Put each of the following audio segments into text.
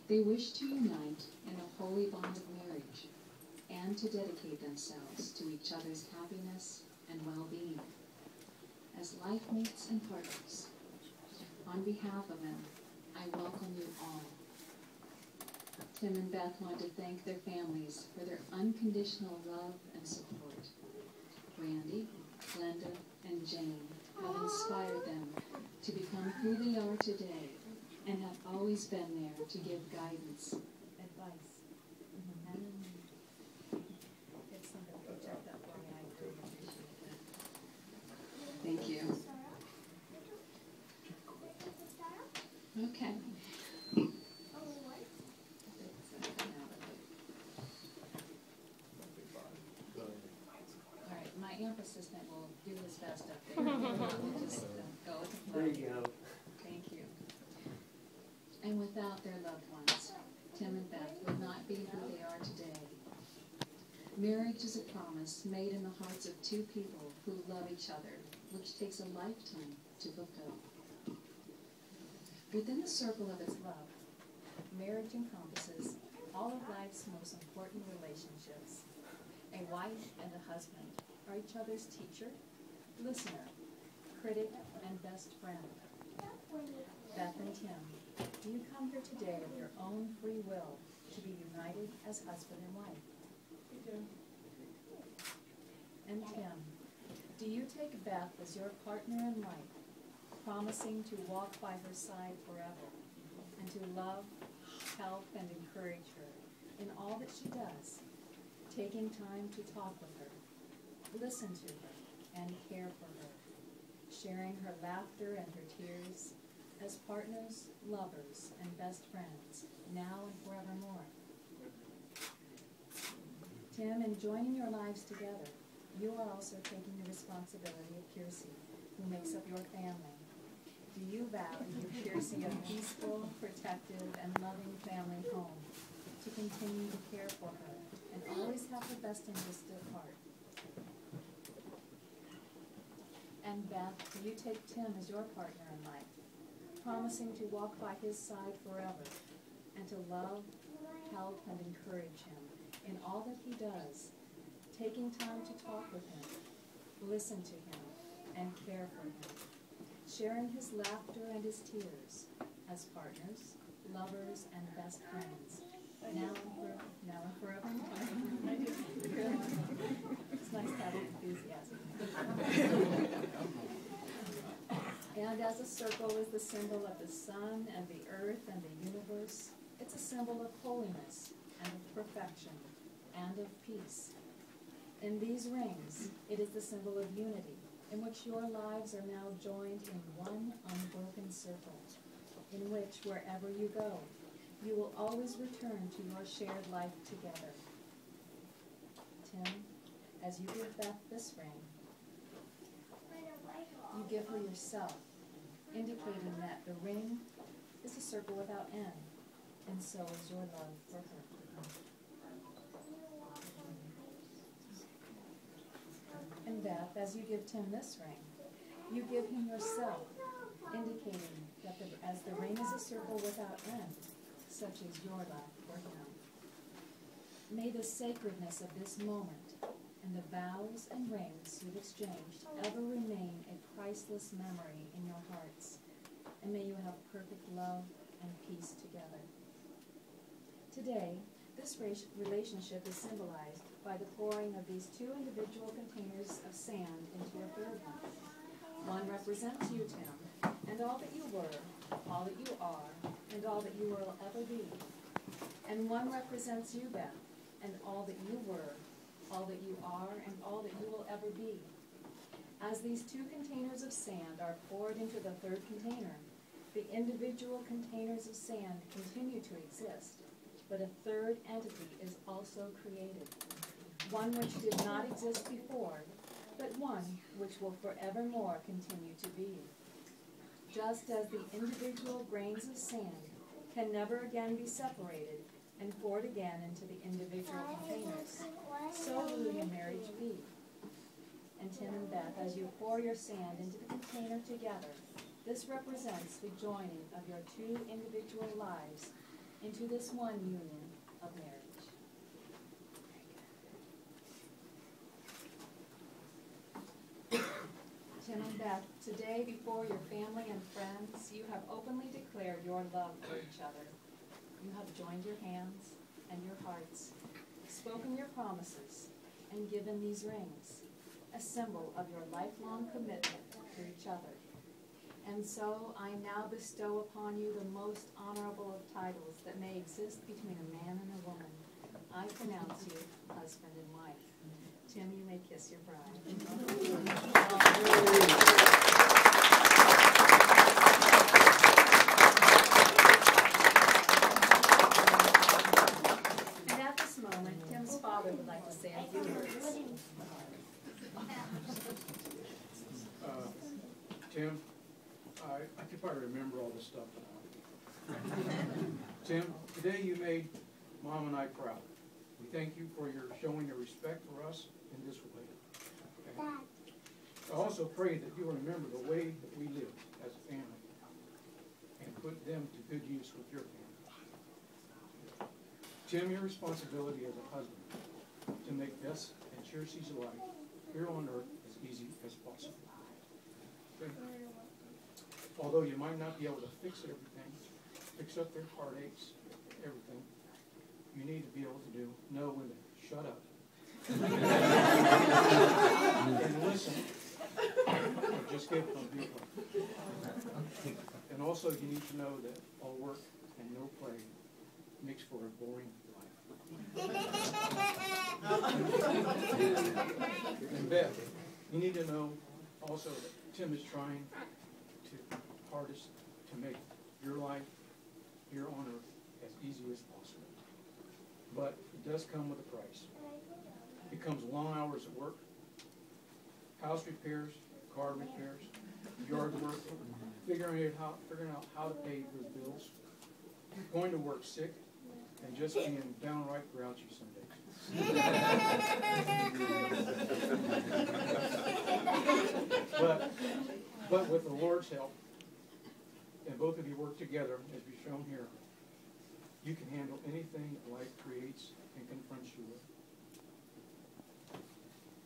They wish to unite in a holy bond of marriage and to dedicate themselves to each other's happiness and well-being as life mates and partners. On behalf of them, I welcome you all. Tim and Beth want to thank their families for their unconditional love and support. Randy, Glenda, and Jane have inspired them to become who they are today and have always been there to give guidance, advice, and it's something to check that for me. I really appreciate that. Thank you. Okay. All right, my amp assistant will do his best up there. We'll just go with the flow. There you go. Thank you. And without their loved ones, Tim and Beth would not be who they are today. Marriage is a promise made in the hearts of two people who love each other, which takes a lifetime to fulfill. Within the circle of its love, marriage encompasses all of life's most important relationships. A wife and a husband are each other's teacher, listener, critic, and best friend. Beth and Tim, you come here today of your own free will to be united as husband and wife. We do. And Tim, do you take Beth as your partner in life, promising to walk by her side forever, and to love, help, and encourage her in all that she does, taking time to talk with her, listen to her, and care for her, sharing her laughter and her tears, as partners, lovers, and best friends, now and forevermore. Tim, in joining your lives together, you are also taking the responsibility of Kiersey, who makes up your family. Do you vow to give Kiersey a peaceful, protective, and loving family home, to continue to care for her, and always have her best interests at heart? And Beth, do you take Tim as your partner in life, promising to walk by his side forever, and to love, help, and encourage him in all that he does, taking time to talk with him, listen to him, and care for him, sharing his laughter and his tears as partners, lovers, and best friends, now and forevermore. It's nice to have enthusiasm. And as a circle is the symbol of the sun and the earth and the universe, it's a symbol of holiness and of perfection and of peace. In these rings, it is the symbol of unity, in which your lives are now joined in one unbroken circle, in which, wherever you go, you will always return to your shared life together. Tim, as you give Beth this ring, you give her yourself, indicating that the ring is a circle without end, and so is your love for her. And Beth, as you give Tim this ring, you give him yourself, indicating that as the ring is a circle without end, such is your love for him. May the sacredness of this moment and the vows and rings you've exchanged ever remain a priceless memory in your hearts. and may you have perfect love and peace together. Today, this relationship is symbolized by the pouring of these two individual containers of sand into a third one. One represents you, Tim, and all that you were, all that you are, and all that you will ever be. And one represents you, Beth, and all that you were, all that you are, and all that you will ever be. As these two containers of sand are poured into the third container, the individual containers of sand continue to exist, but a third entity is also created, one which did not exist before, but one which will forevermore continue to be. Just as the individual grains of sand can never again be separated and poured again into the individual containers, so will your marriage be. And Tim and Beth, as you pour your sand into the container together, this represents the joining of your two individual lives into this one union of marriage. Tim and Beth, today before your family and friends, you have openly declared your love for each other. You have joined your hands and your hearts, spoken your promises, and given these rings, a symbol of your lifelong commitment to each other. And so I now bestow upon you the most honorable of titles that may exist between a man and a woman. I pronounce you husband and wife. Tim, you may kiss your bride. And at this moment, Tim's father would like to say a few words. Tim, I could probably remember all this stuff now. Tim, today you made Mom and I proud. We thank you for your showing your respect for us in this way. Okay? I also pray that you will remember the way that we live as a family and put them to good use with your family. Tim, your responsibility as a husband to make Beth's and Chersy's life here on earth as easy as possible. Okay? Although you might not be able to fix everything, fix up their heartaches, everything, you need to be able to know when to shut up and listen, or just give them a big hug. And also you need to know that all work and no play makes for a boring life. And Beth, you need to know also that Tim is trying to hardest to make your life here on earth as easy as possible. But it does come with a price. It comes long hours at work, house repairs, car repairs, yard work, figuring out how to pay your bills, going to work sick, and just being downright grouchy some days. But with the Lord's help, and both of you work together, as we've shown here, you can handle anything that life creates and confronts you with.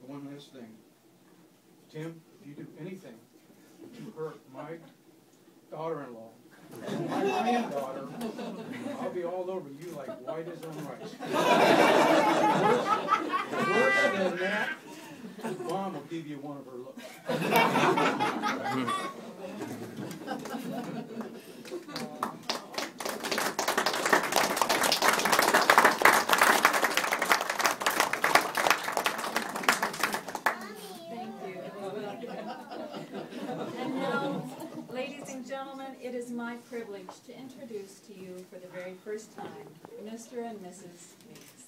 And one last thing. Tim, if you do anything to hurt my daughter-in-law, my granddaughter, I'll be all over you like white as on rice. Worse than that, Mom will give you one of her looks. And now, ladies and gentlemen, it is my privilege to introduce to you for the very first time, Mr. and Mrs. Meeks.